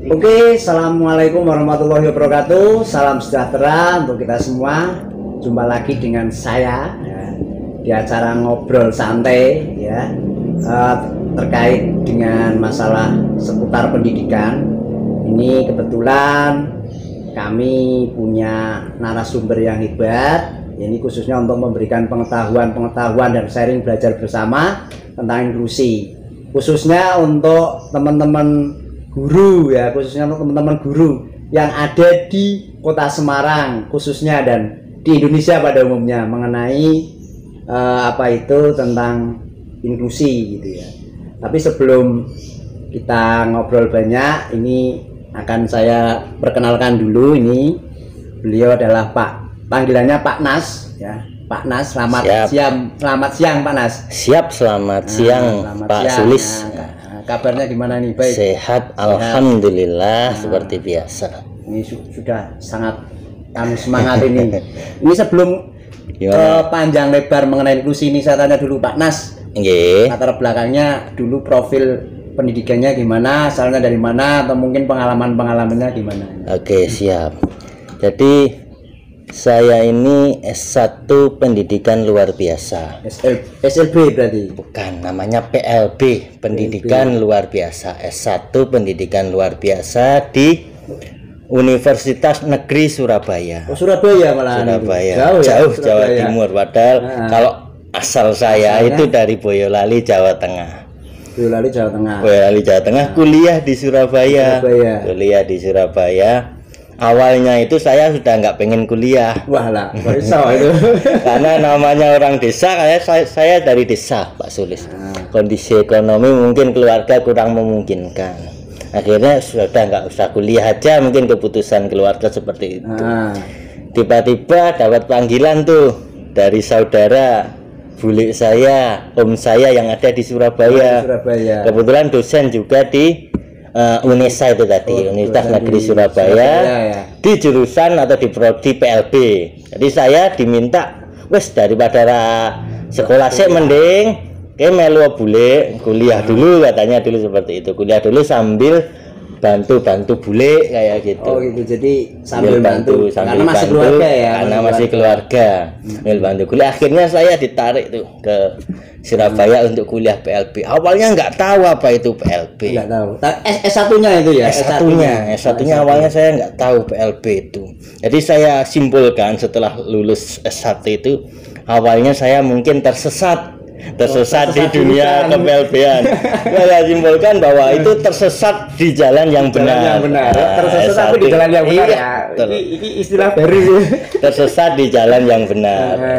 Oke, assalamualaikum warahmatullahi wabarakatuh. Salam sejahtera untuk kita semua. Jumpa lagi dengan saya ya, di acara ngobrol santai ya, terkait dengan masalah seputar pendidikan. Ini kebetulan kami punya narasumber yang hebat. Ini khususnya untuk memberikan pengetahuan dan sharing belajar bersama tentang inklusi. Khususnya untuk teman-teman guru ya, khususnya untuk teman-teman guru yang ada di Kota Semarang khususnya dan di Indonesia pada umumnya mengenai apa itu tentang inklusi gitu ya. Tapi sebelum kita ngobrol banyak, ini akan saya perkenalkan dulu. Ini beliau adalah panggilannya Pak Nas ya. Pak Nas, selamat siang Pak Nas. Siap, selamat siang Pak Sulis. Kabarnya gimana nih? Baik. Sehat, alhamdulillah. Seperti biasa. Ini sudah sangat semangat ini. Ini sebelum panjang lebar mengenai inklusi ini, saya tanya dulu Pak Nas. Latar belakangnya dulu, profil pendidikannya gimana, asalnya dari mana, atau mungkin pengalamannya gimana? Oke, siap. Jadi saya ini S1 pendidikan luar biasa. SLB berarti? Bukan, namanya PLB, pendidikan luar biasa. S1 pendidikan luar biasa di Universitas Negeri Surabaya. Oh, Surabaya malah. Surabaya. Jauh Jawa Timur. Padahal kalau asal saya itu dari Boyolali, Jawa Tengah. Boyolali, Jawa Tengah. Boyolali, Jawa Tengah. Kuliah di Surabaya. Kuliah di Surabaya. Awalnya itu saya sudah nggak pengen kuliah. Wah lah, bisa itu. Karena namanya orang desa, saya dari desa, Pak Sulis. Kondisi ekonomi mungkin keluarga kurang memungkinkan. Akhirnya sudah nggak usah kuliah aja, mungkin keputusan keluarga seperti itu. Tiba-tiba dapat panggilan tuh dari saudara bule saya, om saya yang ada di Surabaya. Kebetulan dosen juga di UNESA itu tadi, Universitas Negeri Surabaya, di jurusan atau di prodi PLB. Jadi saya diminta, wes daripada sekolah saya mending kayak melu bule kuliah dulu, katanya dulu seperti itu. Kuliah dulu sambil bantu bule kayak gitu. Oh gitu, jadi sambil bantu sambil karena masih keluarga ya. Karena masih keluarga. Sambil bantu kuliah. Akhirnya saya ditarik tuh ke Surabaya untuk kuliah PLB. Awalnya nggak tahu apa itu PLB. Nggak tahu. S1-nya itu ya. S1-nya awalnya saya nggak tahu PLB itu. Jadi saya simpulkan setelah lulus S1 itu, awalnya saya mungkin tersesat di dunia ke-PLB-an. Saya simpulkan bahwa itu tersesat di jalan yang benar. Tersesat tapi di jalan yang benar. Iya, ini istilah baru. Tersesat di jalan yang benar.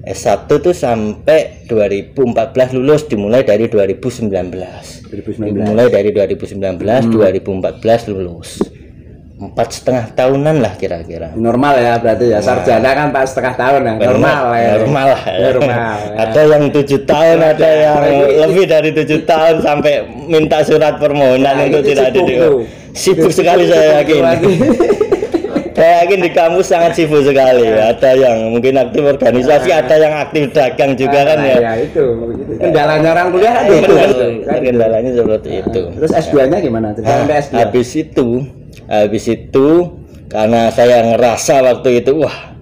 S1 tuh sampai 2014 lulus, dimulai dari 2019. Dimulai dari 2019, 2014 lulus. 4,5 tahunan lah kira-kira. Normal ya berarti ya. Sarjana kan 4,5 tahun ya. Normal lah. Ada yang 7 tahun, ada yang lebih dari 7 tahun sampai minta surat permohonan itu tidak ada. Sibuk sekali saya yakin. Saya yakin di kampus sangat sibuk sekali. Ada yang mungkin aktif organisasi, ada yang aktif dagang juga kan ya. Ya itu. Kendalanya orang kuliah kan itu. Kendalanya seperti itu. Terus S2-nya gimana? Habis itu karena saya ngerasa waktu itu, wah,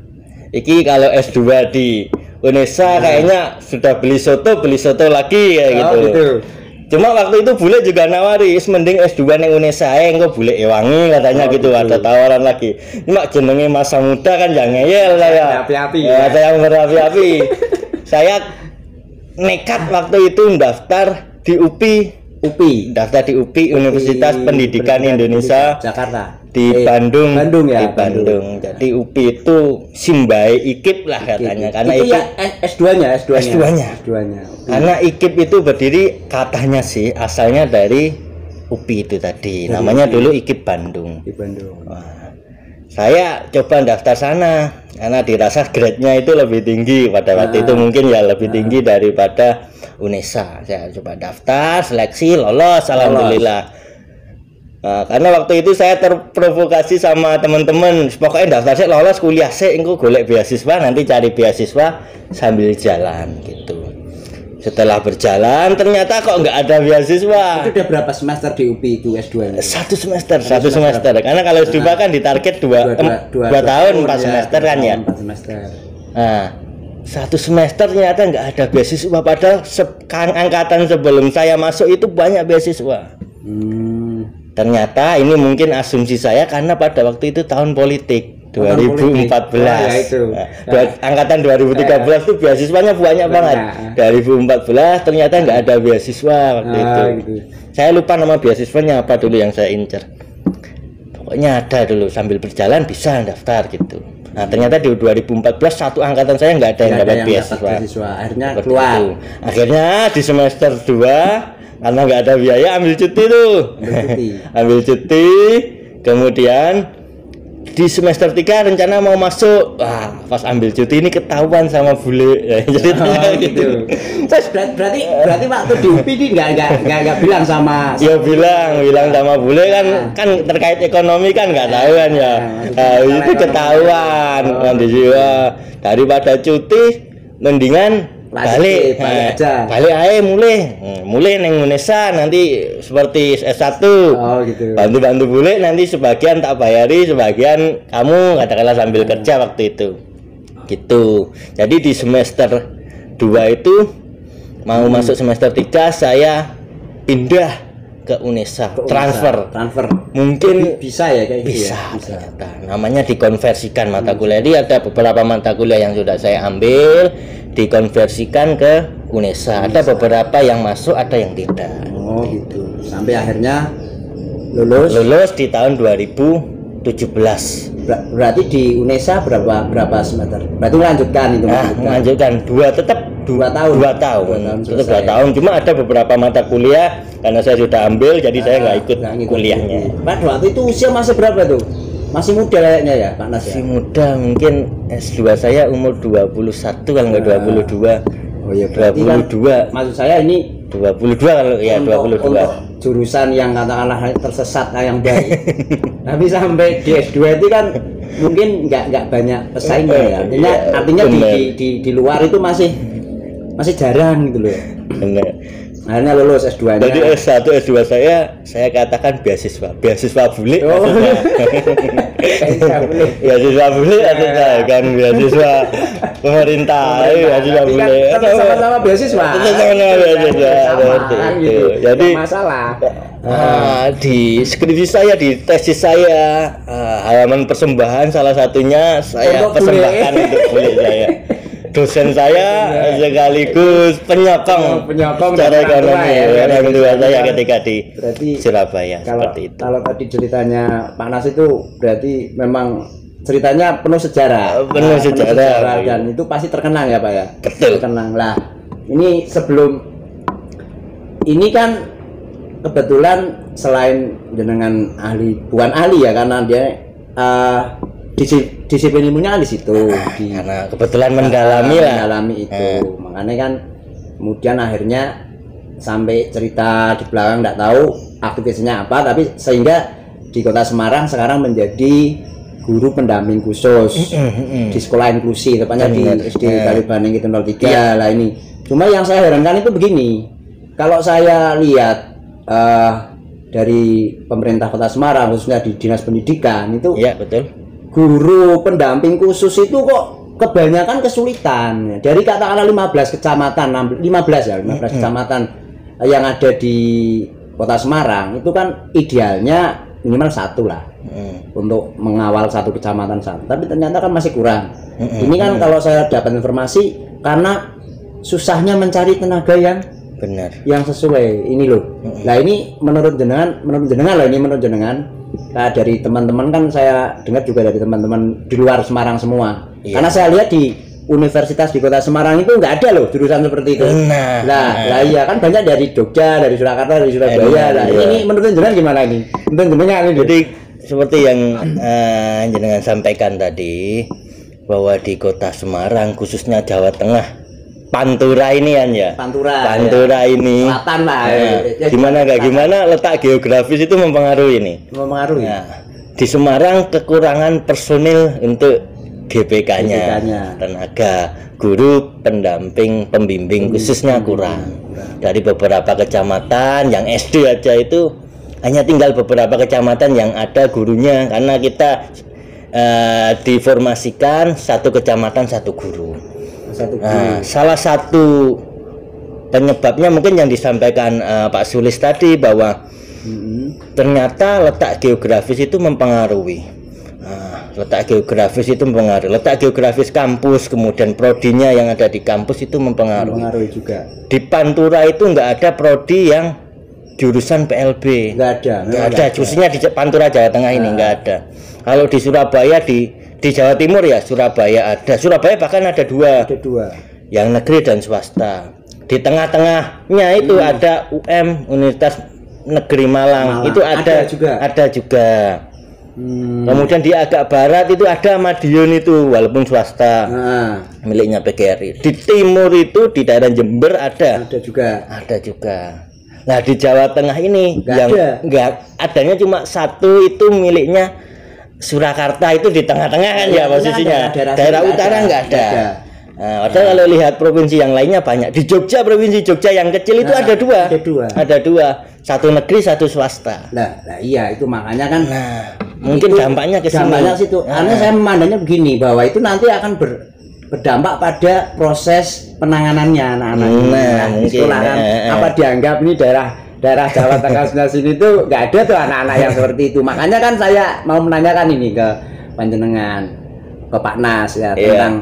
iki kalau S2 di UNESA kayaknya sudah beli soto lagi kayak gitu. Cuma waktu itu bule juga nawari, mending S2 ning UNESA engko bule ewangi katanya gitu. Ada tawaran lagi. Cuma jenenge masa muda kan yang ngeyel saya. Ada yang berapi-api. Saya nekat waktu itu daftar di UPI. Daftar di UPI, Universitas Pendidikan Indonesia Jakarta. Di Bandung. Ya. Di Bandung. Jadi UPI itu simbai IKIP lah katanya. Karena itu ya S2-nya. Karena IKIP itu berdiri katanya sih asalnya dari UPI itu tadi. Namanya dulu IKIP Bandung. Wah, saya coba daftar sana karena dirasa grade-nya itu lebih tinggi pada waktu itu, mungkin ya lebih tinggi daripada UNESA. Saya coba daftar, seleksi, lolos, alhamdulillah. Karena waktu itu saya terprovokasi sama teman-teman, pokoknya daftar saya lolos, kuliah saya engko golek beasiswa, nanti cari beasiswa sambil jalan gitu. Setelah berjalan ternyata kok nggak ada beasiswa. Itu udah berapa semester di UPI itu S2 ini? Satu semester. Karena kalau S2 kan ditarget dua tahun 4 semester kan ya. 4 semester. Nah, 1 semester ternyata nggak ada beasiswa, padahal angkatan sebelum saya masuk itu banyak beasiswa. Ternyata ini mungkin asumsi saya karena pada waktu itu tahun politik 2014. Ya itu. Angkatan 2013 tuh beasiswanya banyak banget. 2014 ternyata nggak ada beasiswa waktu itu. Gitu. Saya lupa nama beasiswanya apa dulu yang saya incer. Pokoknya ada dulu, sambil berjalan bisa daftar gitu. Nah ternyata di 2014 satu angkatan saya nggak ada yang dapat beasiswa. Akhirnya keluar. Akhirnya di semester 2 karena nggak ada biaya ambil cuti tuh. Ambil cuti. Kemudian di semester 3 rencana mau masuk. Wah, pas ambil cuti ini ketahuan sama bule. Ya, jadi gitu. Terus berarti waktu di UPI ini nggak bilang sama. Ya bilang sama bule kan terkait ekonomi kan nggak tahu kan ya. Nah, itu ketahuan kan jiwa. Daripada cuti mendingan balik aja. Balik aja mulai neng Unesa nanti seperti S1. Oh gitu. Bantu bule nanti sebagian tak bayari, sebagian kamu katakanlah sambil kerja waktu itu. Gitu. Jadi di semester 2 itu mau masuk semester 3 saya pindah ke Unesa, transfer. Mungkin bisa ya kayak gitu. Bisa. Ternyata. Namanya dikonversikan mata kuliah. Jadi ada beberapa mata kuliah yang sudah saya ambil dikonversikan ke Unesa. Ada beberapa yang masuk, ada yang tidak. Oh gitu. Sampai akhirnya lulus di tahun 2017. Berarti di Unesa berapa semester? Berarti melanjutkan itu. Melanjutkan 2 tahun. Tetap 2 tahun. Cuma ada beberapa mata kuliah karena saya sudah ambil jadi saya nggak ikut kuliahnya. Pak waktu itu usia masih berapa tuh? Masih muda kayaknya ya Pak Nas ya? Masih muda, mungkin S2 saya umur 21 kalau nggak 22. Oh iya, 22. Maksud saya ini 22 kalau ya 22. Untuk jurusan yang katakanlah tersesat yang baik. Tapi sampai di S2 itu kan mungkin nggak banyak pesaingnya ya. Artinya di luar itu masih jarang gitu loh. Benar. Akhirnya lulus S2-nya. Jadi S1, S2 saya katakan beasiswa bule. Oh. Beasiswa bule atau kan beasiswa pemerintah, beasiswa bule. Sama-sama beasiswa. Gitu. Jadi masalah. Di skripsi saya, di tesis saya, halaman persembahan salah satunya saya persembahkan untuk bule saya. Dosen saya sekaligus penyokong secara ekonomi orang tua saya ketika di Surabaya. Seperti itu. Kalau tadi ceritanya Pak Nas itu berarti memang ceritanya penuh sejarah. Penuh sejarah dan itu pasti terkenang ya Pak ya. Betul. Terkenang lah. Ini sebelum ini kan kebetulan selain jenengan ahli, bukan ahli ya karena dia disiplin ilmunya di situ karena kebetulan mendalami itu makanya kan kemudian akhirnya sampai cerita di belakang nggak tahu aktivitasnya apa tapi sehingga di Kota Semarang sekarang menjadi guru pendamping khusus di sekolah inklusi tepatnya di SD Kalibaning itu 03 lah ini. Cuma yang saya herankan itu begini, kalau saya lihat dari pemerintah Kota Semarang khususnya di Dinas Pendidikan itu betul. Guru pendamping khusus itu kok kebanyakan kesulitan. Dari katakanlah 15 kecamatan, 15 kecamatan yang ada di Kota Semarang itu kan idealnya minimal 1 lah untuk mengawal 1 kecamatan 1. Tapi ternyata kan masih kurang. Ini kan kalau saya dapat informasi karena susahnya mencari tenaga yang benar, yang sesuai ini loh. Nah ini menurut jenengan nah, dari teman-teman kan saya dengar juga dari teman-teman di luar Semarang semua. Karena saya lihat di universitas di Kota Semarang itu nggak ada loh jurusan seperti itu. Lah iya kan banyak dari Jogja, dari Surakarta, dari Surabaya. Ini menurut jenengan gimana ini? Menurut jenengan ini? Jadi seperti yang jenengan sampaikan tadi bahwa di Kota Semarang khususnya Jawa Tengah Pantura ini kan ya. Pantura ini. Selatan lah. Gimana letak geografis itu mempengaruhi ini. Mempengaruhi. Di Semarang kekurangan personil untuk GPK-nya, tenaga guru pendamping pembimbing khususnya kurang. Dari beberapa kecamatan yang SD aja itu hanya tinggal beberapa kecamatan yang ada gurunya, karena kita diformasikan satu kecamatan satu guru. Nah, salah satu penyebabnya mungkin yang disampaikan Pak Sulis tadi, bahwa ternyata letak geografis itu mempengaruhi. Letak geografis itu mempengaruhi. Letak geografis kampus, kemudian prodinya yang ada di kampus itu mempengaruhi juga. Di Pantura itu nggak ada prodi yang jurusan PLB. Nggak ada. Khususnya di Pantura Jawa Tengah ini nggak ada. Kalau di Surabaya, di Jawa Timur ya Surabaya ada. Surabaya bahkan ada dua. Yang negeri dan swasta. Di tengah-tengahnya itu ada Universitas Negeri Malang. Itu ada juga. Kemudian di agak barat itu ada Madiun, itu walaupun swasta, miliknya PGRI. Di timur itu di daerah Jember ada juga. Nah, di Jawa Tengah ini nggak adanya, cuma satu, itu miliknya Surakarta, itu di tengah-tengah kan ya posisinya. Daerah utara nggak ada. Nah, kalau lihat provinsi yang lainnya banyak. Di Jogja, provinsi Jogja yang kecil itu ada dua. Satu negeri, satu swasta. Nah iya, itu makanya kan. Mungkin itu, dampaknya ke situ. Karena saya memandangnya begini, bahwa itu nanti akan berdampak pada proses penanganannya anak-anak di sekolah kan. Apa dianggap ini daerah Jawa Tengah sebelah sini tuh nggak ada tuh anak-anak yang seperti itu. Makanya kan saya mau menanyakan ini ke panjenengan, ke Pak Nas ya, tentang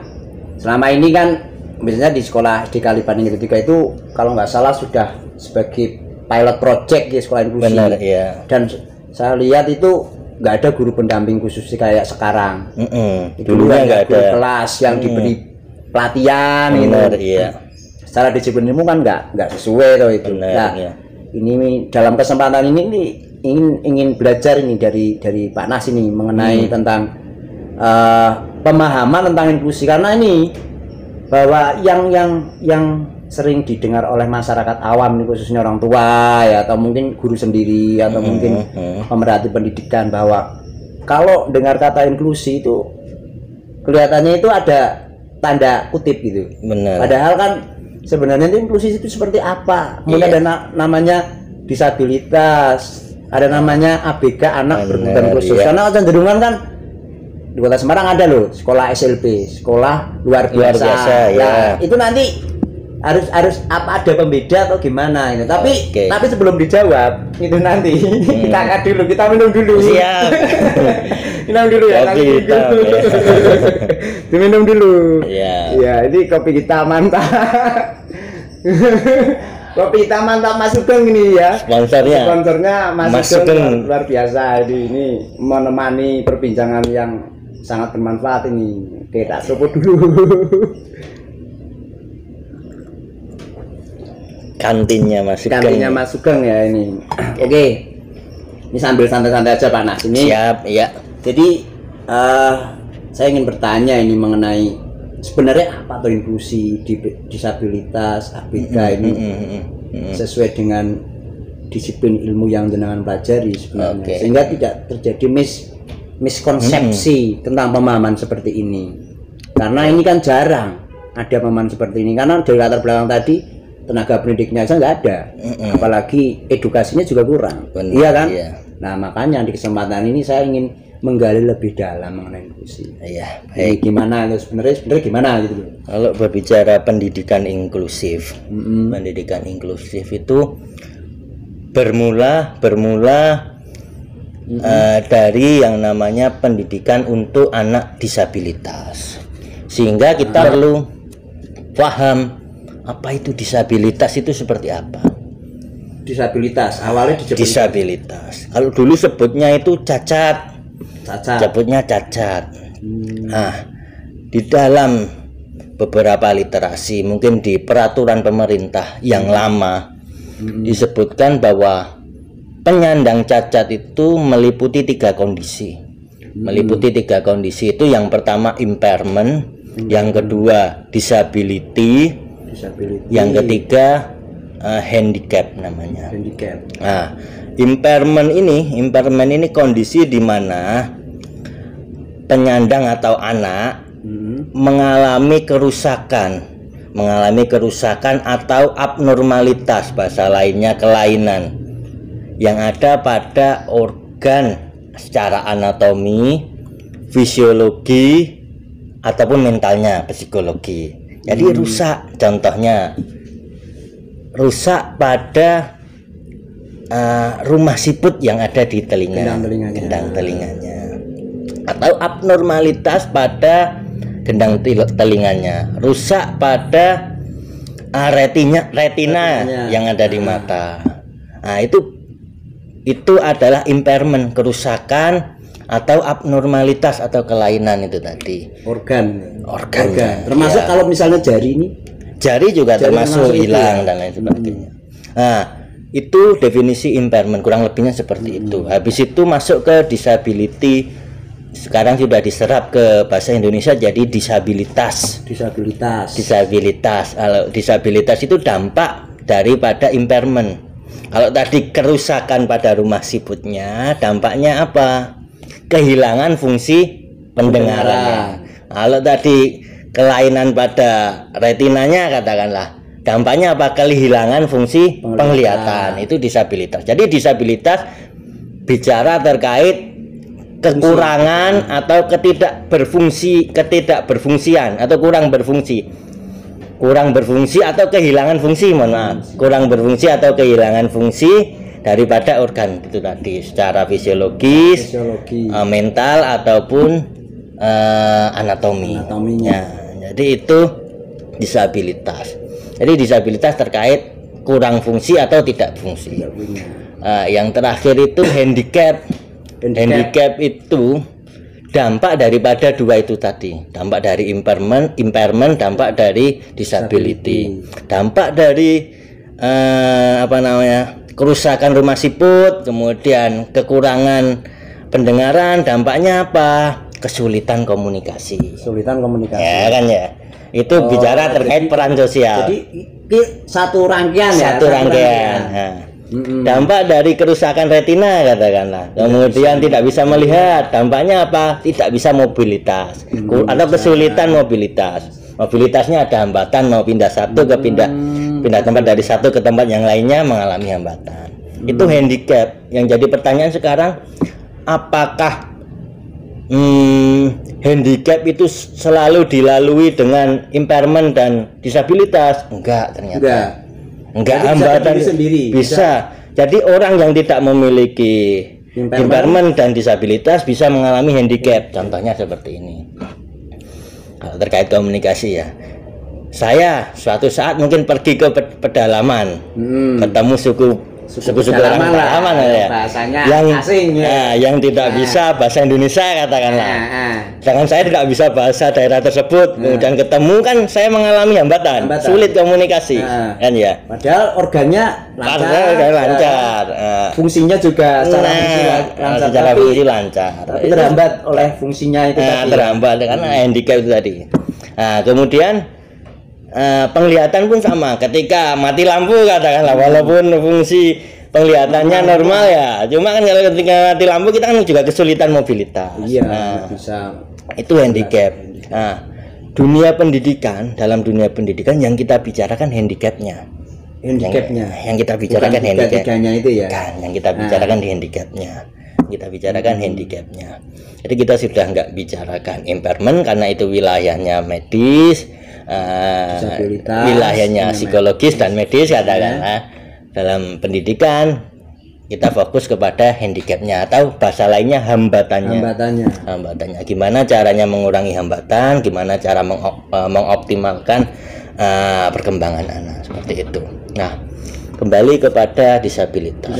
selama ini kan biasanya di sekolah di Kalibanding Ketiga itu kalau nggak salah sudah sebagai pilot project di sekolah inklusi. Benar, iya. Dan saya lihat itu nggak ada guru pendamping khusus kayak sekarang. Dulunya nggak ada kelas yang diberi pelatihan. Benar, iya. Secara disiplin ilmu kan nggak sesuai tuh itu. Benar, iya. Ini dalam kesempatan ini ingin belajar ini dari Pak Nas ini mengenai tentang pemahaman tentang inklusi, karena ini bahwa yang sering didengar oleh masyarakat awam ini, khususnya orang tua ya, atau mungkin guru sendiri, atau mungkin pemerhati pendidikan, bahwa kalau dengar kata inklusi itu kelihatannya itu ada tanda kutip gitu. Benar. Padahal kan sebenarnya itu inklusi itu seperti apa? Mulai ada namanya disabilitas, ada namanya ABK, anak berkebutuhan khusus. Karena cenderungan kan di Kota Semarang ada loh sekolah SLB, sekolah luar biasa. Nah, itu nanti harus apa, ada pembeda atau gimana ini? Tapi sebelum dijawab itu nanti kita angkat dulu, kita minum dulu. Siap. Minum dulu ya. Diminum dulu. Ya, ini kopi kita mantap. Kopi kita mantap Mas Sugeng ini ya. Sponsornya Mas Sugeng luar biasa. Ini menemani perbincangan yang sangat bermanfaat ini. Kita coba dulu. Kantinnya Mas Sugeng ya ini. Oke. Ini sambil santai-santai aja Pak Nas ini. Siap, iya. Jadi saya ingin bertanya ini mengenai sebenarnya apa tuh inklusi, disabilitas, ABK ini sesuai dengan disiplin ilmu yang jenengan pelajari sebenarnya, sehingga tidak terjadi miskonsepsi tentang pemahaman seperti ini. Karena ini kan jarang ada pemahaman seperti ini, karena dari latar belakang tadi tenaga pendidiknya aja nggak ada, apalagi edukasinya juga kurang. Benar, iya kan? Iya. Nah makanya di kesempatan ini saya ingin menggali lebih dalam mengenai inklusi. Iya. Baik. Gimana itu sebenarnya gimana gitu? Kalau berbicara pendidikan inklusif, pendidikan inklusif itu bermula dari yang namanya pendidikan untuk anak disabilitas, sehingga kita perlu paham apa itu disabilitas, itu seperti apa. Disabilitas awalnya disabilitas. Kalau dulu sebutnya itu cacat. Sebutnya cacat. Nah, di dalam beberapa literasi, mungkin di peraturan pemerintah yang lama disebutkan bahwa penyandang cacat itu meliputi 3 kondisi. Meliputi 3 kondisi itu, yang pertama impairment, yang kedua disability, yang ketiga handicap namanya. Nah, impairment ini kondisi di mana penyandang atau anak mengalami kerusakan atau abnormalitas, bahasa lainnya kelainan yang ada pada organ secara anatomi, fisiologi ataupun mentalnya, psikologi. Jadi rusak, contohnya rusak pada rumah siput yang ada di gendang telinganya, atau abnormalitas pada gendang telinganya, rusak pada retina yang ada di mata. Nah, itu adalah impairment, kerusakan atau abnormalitas atau kelainan itu tadi. Organ. Termasuk ya. Kalau misalnya jari juga termasuk hilang dan lain sebagainya. Nah, itu definisi impairment, kurang lebihnya seperti itu. Habis itu masuk ke disability. Sekarang sudah diserap ke bahasa Indonesia jadi disabilitas. Kalau disabilitas itu dampak daripada impairment. Kalau tadi kerusakan pada rumah siputnya, dampaknya apa? Kehilangan fungsi pendengaran. Kalau tadi kelainan pada retinanya, katakanlah, dampaknya apa? Kehilangan fungsi penglihatan. Itu disabilitas. Jadi disabilitas bicara terkait kekurangan atau ketidakberfungsian atau kurang berfungsi atau kehilangan fungsi, kurang berfungsi atau kehilangan fungsi daripada organ itu tadi, secara fisiologis, mental ataupun anatominya. Jadi itu disabilitas. Jadi disabilitas terkait kurang fungsi atau tidak fungsi. Yang terakhir itu handicap. Handicap itu dampak daripada dua itu tadi, dampak dari impairment, dampak dari disability. Dampak dari kerusakan rumah siput, kemudian kekurangan pendengaran, dampaknya apa? Kesulitan komunikasi. Ya kan ya. Itu bicara terkait peran sosial. Jadi satu rangkaian. Dampak dari kerusakan retina, katakanlah, kemudian tidak bisa melihat, dampaknya apa? Tidak bisa mobilitas atau kesulitan mobilitasnya ada hambatan, mau pindah pindah tempat dari satu ke tempat yang lainnya mengalami hambatan. Itu handicap. Yang jadi pertanyaan sekarang, apakah handicap itu selalu dilalui dengan impairment dan disabilitas? Enggak, ternyata enggak, hambatan sendiri bisa. Jadi orang yang tidak memiliki impairment dan disabilitas bisa mengalami handicap. Contohnya seperti ini. Kalau terkait komunikasi ya, saya suatu saat mungkin pergi ke pedalaman, ketemu suku orang pedalaman ya, yang asing ya, yang tidak bisa bahasa Indonesia, katakanlah. Sedangkan saya tidak bisa bahasa daerah tersebut, kemudian ketemu kan saya mengalami hambatan. Sulit komunikasi, kan ya. Padahal organnya lancar, fungsinya juga secara fungsi lancar, tapi terhambat oleh fungsinya itu tadi. Terhambat karena handicap itu tadi. Nah, kemudian penglihatan pun sama, ketika mati lampu, katakanlah, walaupun fungsi penglihatannya normal ya, cuma kan kalau ketika mati lampu kita kan juga kesulitan mobilitas. Bisa. Itu handicap. Nah, dalam dunia pendidikan yang kita bicarakan handicapnya. Yang kita bicarakan handicapnya itu ya. Kan, yang kita bicarakan di handicapnya. Handicapnya. Jadi kita sudah nggak bicarakan impairment karena itu wilayahnya medis. Wilayahnya psikologis dan medis, katakanlah. Dalam pendidikan kita fokus kepada handicapnya atau bahasa lainnya hambatannya. Gimana caranya mengurangi hambatan, gimana cara mengoptimalkan perkembangan anak, seperti itu. Nah, kembali kepada disabilitas.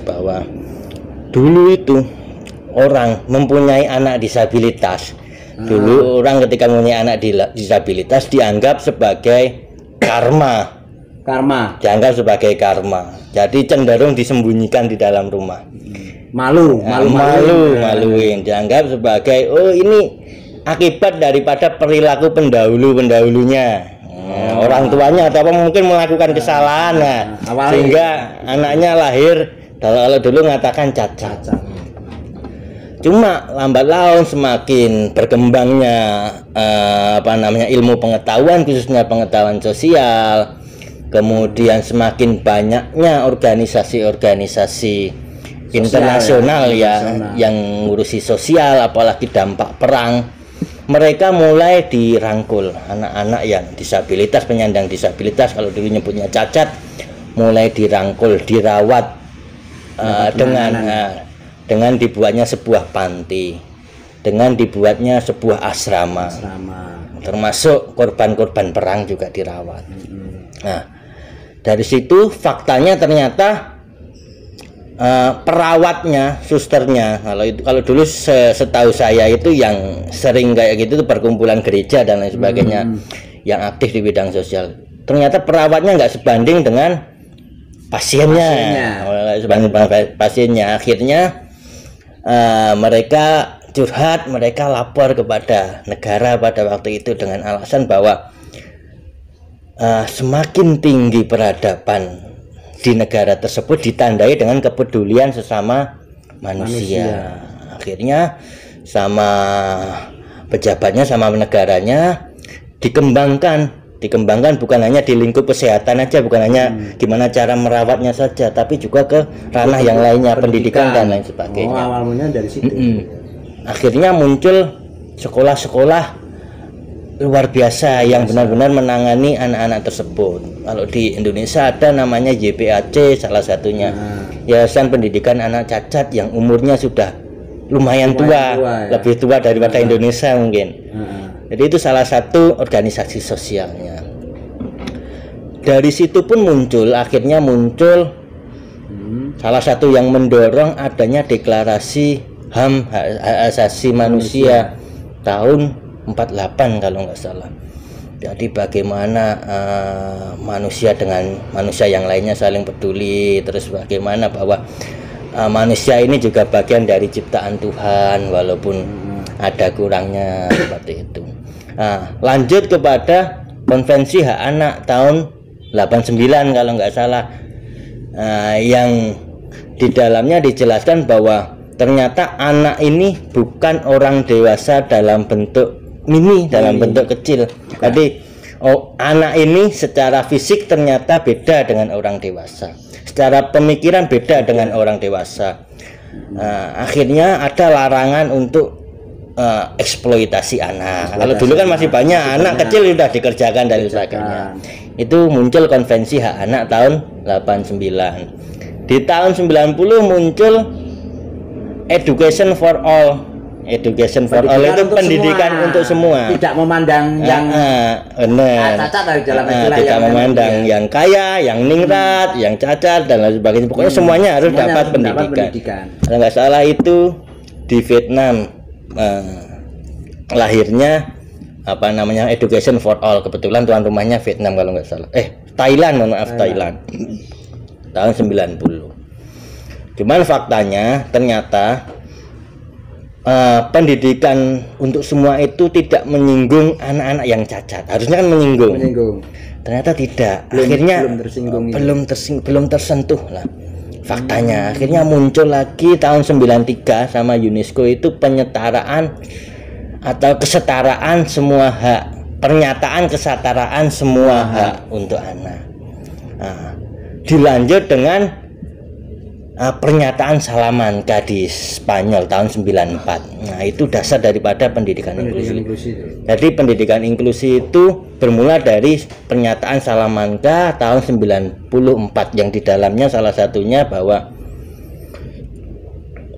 Bahwa dulu itu orang mempunyai anak disabilitas. Dulu orang ketika mempunyai anak disabilitas dianggap sebagai karma. Dianggap sebagai karma. Jadi cenderung disembunyikan di dalam rumah. Maluin. Dianggap sebagai ini akibat daripada perilaku pendahulunya. Orang tuanya atau mungkin melakukan kesalahan, sehingga anaknya lahir, kalau dulu mengatakan cacat. Cuma lambat laun semakin berkembangnya ilmu pengetahuan, khususnya pengetahuan sosial, kemudian semakin banyaknya organisasi-organisasi internasional yang ngurusi sosial, apalagi dampak perang, mereka mulai dirangkul anak-anak yang disabilitas, penyandang disabilitas, kalau dulu nyebutnya cacat, mulai dirangkul, dirawat dengan dibuatnya sebuah panti, dengan dibuatnya sebuah asrama. Termasuk korban-korban perang juga dirawat. Nah, dari situ faktanya ternyata perawatnya, susternya, kalau dulu setahu saya itu yang sering kayak gitu tuh perkumpulan gereja dan lain sebagainya yang aktif di bidang sosial. Ternyata perawatnya nggak sebanding dengan pasiennya. Akhirnya mereka curhat, mereka lapor kepada negara pada waktu itu dengan alasan bahwa semakin tinggi peradaban di negara tersebut ditandai dengan kepedulian sesama manusia. Akhirnya sama pejabatnya, sama negaranya dikembangkan bukan hanya di lingkup kesehatan aja, bukan hanya gimana cara merawatnya saja, tapi juga ke ranah yang lainnya, pendidikan dan lain sebagainya. Awalnya dari situ. Akhirnya muncul sekolah-sekolah luar biasa yang benar-benar menangani anak-anak tersebut. Kalau di Indonesia ada namanya YPAC, salah satunya Yayasan Pendidikan Anak Cacat, yang umurnya sudah lumayan tua, lebih tua daripada Indonesia mungkin. Jadi itu salah satu organisasi sosialnya. Dari situ pun akhirnya muncul salah satu yang mendorong adanya deklarasi HAM, hak asasi manusia tahun 48 kalau nggak salah. Jadi bagaimana manusia dengan manusia yang lainnya saling peduli, terus bagaimana bahwa manusia ini juga bagian dari ciptaan Tuhan walaupun ada kurangnya, seperti itu. Nah, lanjut kepada Konvensi Hak Anak tahun 89 kalau nggak salah, yang di dalamnya dijelaskan bahwa ternyata anak ini bukan orang dewasa dalam bentuk mini, dalam bentuk kecil. Jadi anak ini secara fisik ternyata beda dengan orang dewasa, secara pemikiran beda dengan orang dewasa. Akhirnya ada larangan untuk eksploitasi anak. Kalau dulu kan masih banyak anak kecil sudah dikerjakan dan sebagainya. Itu muncul Konvensi Hak Anak tahun 89. Di tahun 90 muncul Education for All. Education for All itu pendidikan untuk semua. Tidak memandang yang cacat dalam istilah, tidak memandang yang kaya, yang ningrat, yang cacat dan lain sebagainya. Pokoknya semuanya harus dapat pendidikan. Kalau nggak salah itu di Vietnam lahirnya Education for All. Kebetulan tuan rumahnya Vietnam kalau nggak salah. Thailand, Thailand. Tahun 90. Cuman faktanya ternyata pendidikan untuk semua itu tidak menyinggung anak-anak yang cacat. Harusnya kan menyinggung. Ternyata tidak. Akhirnya belum tersentuh lah faktanya. Akhirnya muncul lagi tahun 93 sama UNESCO itu penyetaraan atau kesetaraan semua hak, pernyataan kesetaraan semua hak untuk anak. Dilanjut dengan pernyataan Salamanca di Spanyol tahun 94. Nah, itu dasar daripada pendidikan inklusi. Jadi pendidikan inklusi itu bermula dari pernyataan Salamanca tahun 94 yang di dalamnya salah satunya bahwa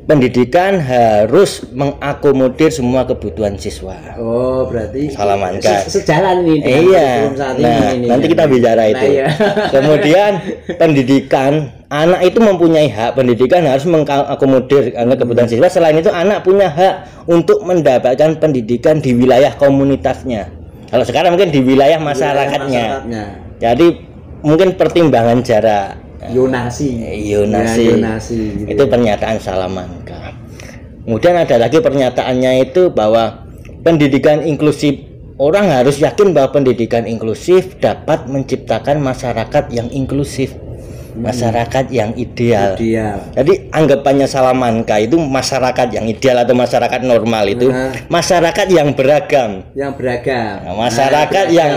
pendidikan harus mengakomodir semua kebutuhan siswa. Oh, berarti Salamanca sejalan ini. Iya. Nanti kita bicara itu. Kemudian pendidikan, anak itu mempunyai hak pendidikan harus mengakomodir kebutuhan siswa. Selain itu anak punya hak untuk mendapatkan pendidikan di wilayah komunitasnya. Kalau sekarang mungkin di wilayah masyarakatnya. Jadi mungkin pertimbangan jarak. Yonasi gitu. Itu pernyataan Salamanca. Kemudian ada lagi pernyataannya itu bahwa pendidikan inklusif, orang harus yakin bahwa pendidikan inklusif dapat menciptakan masyarakat yang inklusif. masyarakat yang ideal. Ideal. Jadi anggapannya Salamanca itu masyarakat yang ideal atau masyarakat normal itu masyarakat yang beragam. Yang beragam. Nah, masyarakat yang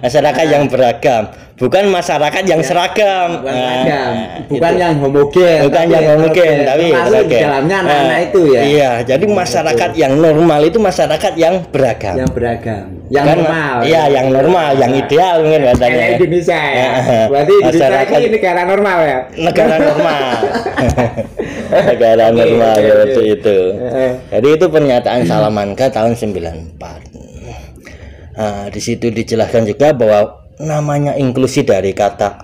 masyarakat yang beragam, bukan masyarakat yang seragam. Bukan seragam. Bukan itu. yang homogen. Bukan yang homogen, tapi termasuk di dalamnya anak-anak itu ya. Iya, jadi masyarakat yang normal itu masyarakat yang beragam. Yang beragam. Yang Kan, normal. Iya, yang normal, yang ideal mungkin katanya. Kayak Indonesia ya. Berarti Indonesia ini negara normal ya. Negara normal. Negara normal seperti itu. Jadi itu pernyataan Salamanca tahun 94. Nah, di situ dijelaskan juga bahwa namanya inklusi dari kata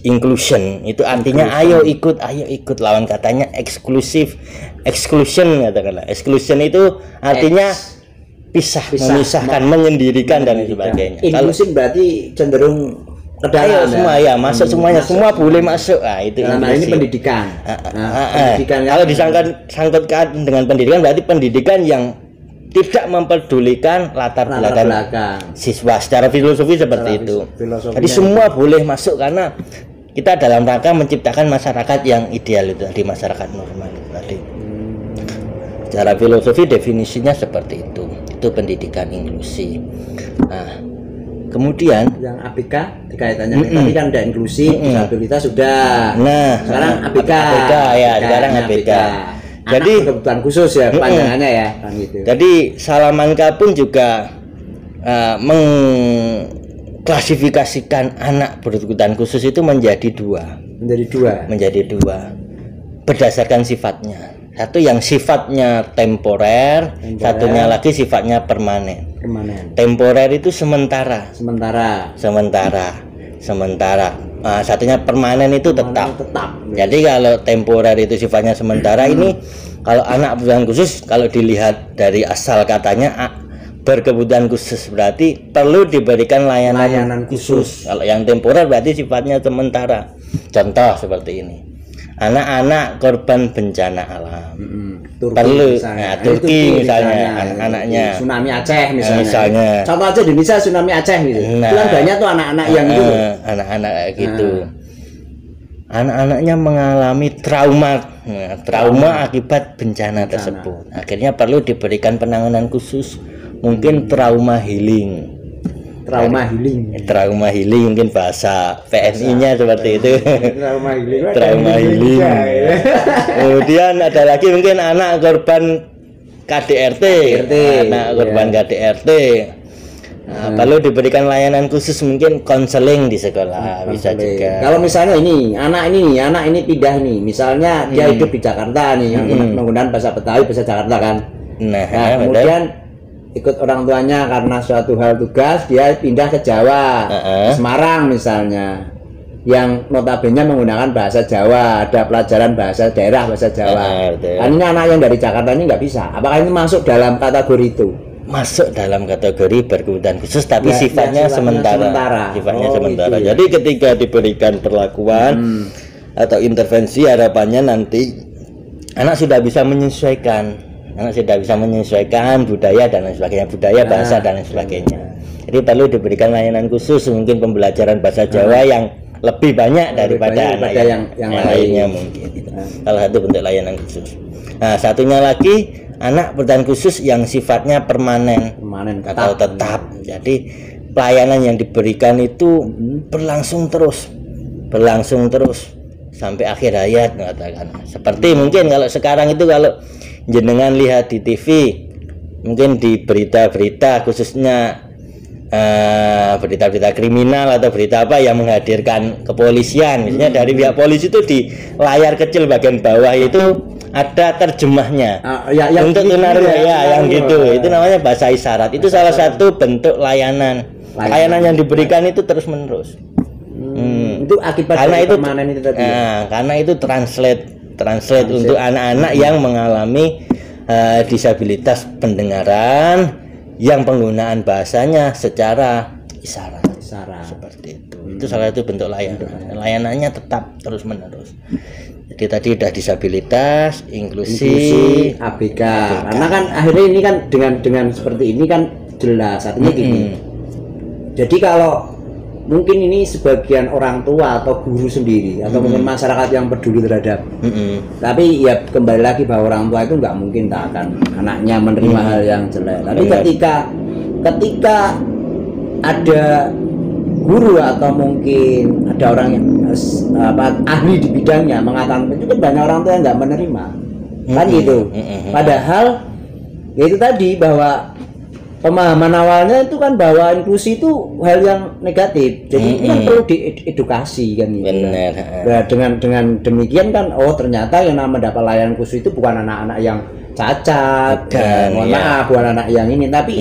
inclusion itu artinya ayo ikut, lawan katanya exclusion katakanlah. Exclusion itu artinya pisah, memisahkan, menyendirikan dan sebagainya. Inclusion berarti cenderung ke ayo dalam semua ya, masuk semuanya, semua boleh masuk. Nah, itu dalam hal ini pendidikan. Pendidikan kalau disangkutkan dengan pendidikan berarti pendidikan yang tidak mempedulikan latar belakang siswa secara filosofi seperti itu. Jadi semua boleh masuk karena kita dalam rangka menciptakan masyarakat yang ideal itu di masyarakat normal itu tadi. Secara filosofi definisinya seperti itu. Itu pendidikan inklusi. Nah, kemudian yang ABK dikaitannya tadi kan udah inklusi, disabilitas sudah. Nah, sekarang ABK ya, sekarang ABK. Jadi kebutuhan khusus ya panjangannya ya kan gitu. Jadi Salamanca pun juga mengklasifikasikan anak berkebutuhan khusus itu menjadi dua berdasarkan sifatnya. Satu yang sifatnya temporer, satunya lagi sifatnya permanen. Temporer itu sementara. Satunya permanen itu tetap. Jadi kalau temporer itu sifatnya sementara, ini kalau anak berkebutuhan khusus, kalau dilihat dari asal katanya berkebutuhan khusus berarti perlu diberikan layanan khusus. Kalau yang temporer berarti sifatnya sementara. Contoh seperti ini. Anak-anak korban bencana alam perlu Turki misalnya anak-anaknya tsunami Aceh misalnya. Contoh aja di Indonesia tsunami Aceh gitu. Itu kan banyak tuh anak-anak yang itu anak-anak kayak gitu. Anak-anaknya mengalami trauma akibat bencana tersebut. Akhirnya perlu diberikan penanganan khusus, mungkin trauma healing mungkin bahasa PNI-nya seperti itu. Trauma healing. Kemudian ada lagi mungkin anak korban KDRT. Perlu diberikan layanan khusus, mungkin konseling di sekolah bisa juga. Kalau misalnya anak ini pindah nih, misalnya dia hidup di Jakarta nih, yang menggunakan bahasa Betawi, bahasa Jakarta kan. Nah kemudian ikut orang tuanya karena suatu hal tugas, dia pindah ke Jawa, Semarang misalnya, yang notabene menggunakan bahasa Jawa, ada pelajaran bahasa daerah, bahasa Jawa. Ini anak yang dari Jakarta ini nggak bisa. Apakah ini masuk dalam kategori itu? Masuk dalam kategori berkebutuhan khusus, tapi sifatnya sementara. Sifatnya sementara. Jadi ketika diberikan perlakuan atau intervensi, harapannya nanti anak sudah bisa menyesuaikan. Budaya dan lain sebagainya, bahasa dan lain sebagainya. Jadi perlu diberikan layanan khusus, mungkin pembelajaran bahasa Jawa yang lebih banyak daripada anak yang lainnya mungkin. Salah satu bentuk layanan khusus. Nah, satunya lagi anak berkebutuhan khusus yang sifatnya permanen atau tetap. Jadi pelayanan yang diberikan itu berlangsung terus sampai akhir hayat mengatakan. Seperti mungkin kalau sekarang itu, kalau jenengan lihat di TV, mungkin di berita-berita khususnya berita-berita kriminal atau berita apa yang menghadirkan kepolisian, misalnya dari pihak polisi itu di layar kecil bagian bawah itu ada terjemahnya untuk tunarunga yang gitu. Itu namanya bahasa isyarat. Itu salah satu bentuk layanan yang diberikan itu terus menerus. Itu akibat permanen itu tadi. Karena itu translate untuk anak-anak yang mengalami disabilitas pendengaran yang penggunaan bahasanya secara isyarat. Seperti itu. Itu salah satu bentuk layanannya tetap terus menerus. Jadi tadi udah disabilitas, inklusi, ABK. Karena kan akhirnya ini kan dengan seperti ini kan jelas artinya gini. Jadi kalau mungkin ini sebagian orang tua atau guru sendiri atau mungkin masyarakat yang peduli terhadap. Tapi ya kembali lagi bahwa orang tua itu nggak mungkin tak akan anaknya menerima hal yang jelek. Tapi ketika ada guru atau mungkin ada orang yang ahli di bidangnya mengatakan itu kan banyak orang tua yang nggak menerima, kan gitu. Padahal ya itu tadi bahwa pemahaman awalnya itu kan bahwa inklusi itu hal yang negatif, jadi ini kan perlu diedukasi kan gitu. Benar. Nah, dengan demikian kan ternyata yang mendapat layanan khusus itu bukan anak-anak yang cacat, mohon maaf, bukan anak yang ini, tapi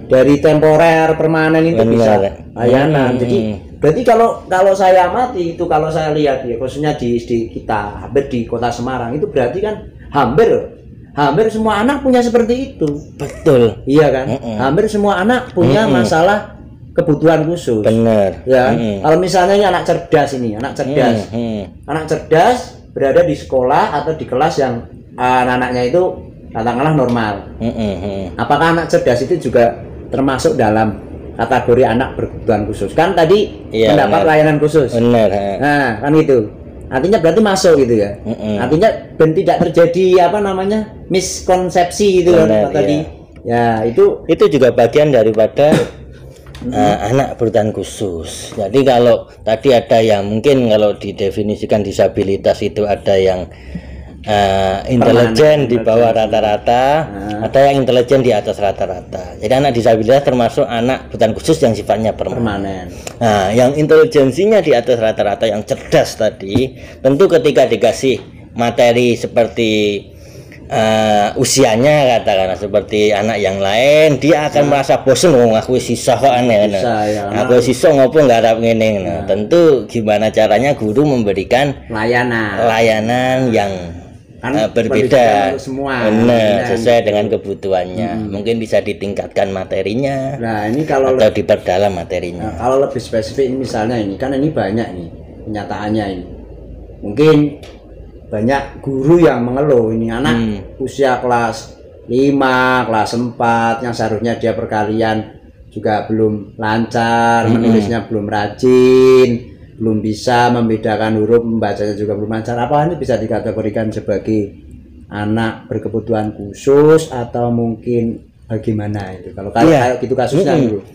dari temporer permanen itu bisa layanan. Jadi berarti kalau saya amati itu, kalau saya lihat ya khususnya di kita hampir di kota Semarang itu berarti kan hampir semua anak punya seperti itu. Betul. Iya kan? Hampir semua anak punya masalah kebutuhan khusus. Benar. Ya. Kalau misalnya ini anak cerdas anak cerdas berada di sekolah atau di kelas yang anak-anaknya itu katakanlah normal. Apakah anak cerdas itu juga termasuk dalam kategori anak berkebutuhan khusus? Kan tadi mendapat layanan khusus. Benar. Nah, kan itu. Artinya berarti masuk gitu ya. Artinya ben tidak terjadi miskonsepsi gitu kan tadi. Ya, itu juga bagian daripada anak berkebutuhan khusus. Jadi kalau tadi ada yang mungkin kalau didefinisikan disabilitas itu ada yang intelijen di bawah rata-rata, ada yang intelijen di atas rata-rata. Jadi anak disabilitas termasuk anak berkebutuhan khusus yang sifatnya permanen. Nah, yang intelijensinya di atas rata-rata, yang cerdas tadi, tentu ketika dikasih materi seperti usianya katakanlah seperti anak yang lain, dia akan merasa bosan. Aku sisa kok aneh. Aku sisa ngopo nggak harap ngene. Nah, tentu gimana caranya guru memberikan layanan yang berbeda semua, sesuai dengan kebutuhannya. Mungkin bisa ditingkatkan materinya. Nah, ini kalau atau diperdalam materinya. Nah, kalau lebih spesifik misalnya ini kan ini banyak nih kenyataannya ini. Mungkin banyak guru yang mengeluh ini anak usia kelas 5, kelas 4 yang seharusnya dia perkalian juga belum lancar, menulisnya belum rajin, belum bisa membedakan huruf, membacanya juga belum lancar. Apa ini bisa dikategorikan sebagai anak berkebutuhan khusus atau mungkin bagaimana itu? Kalau kayak gitu kasusnya dulu.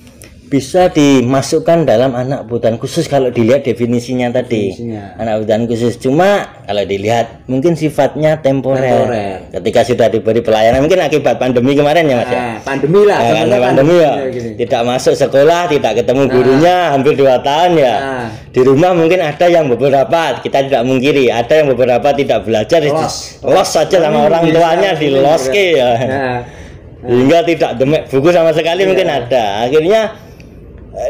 Bisa dimasukkan dalam anak berkebutuhan khusus kalau dilihat definisinya tadi. Anak berkebutuhan khusus, cuma kalau dilihat mungkin sifatnya temporer. Ketika sudah diberi pelayanan, mungkin akibat pandemi kemarin ya Mas ya. Pandemi lah. Pandemi ya. Tidak masuk sekolah, tidak ketemu gurunya hampir 2 tahun ya. Di rumah mungkin ada yang beberapa, kita tidak mungkiri, ada yang beberapa tidak belajar, los saja sama orang tuanya, di los ya. Hingga tidak demek buku sama sekali mungkin ada. Akhirnya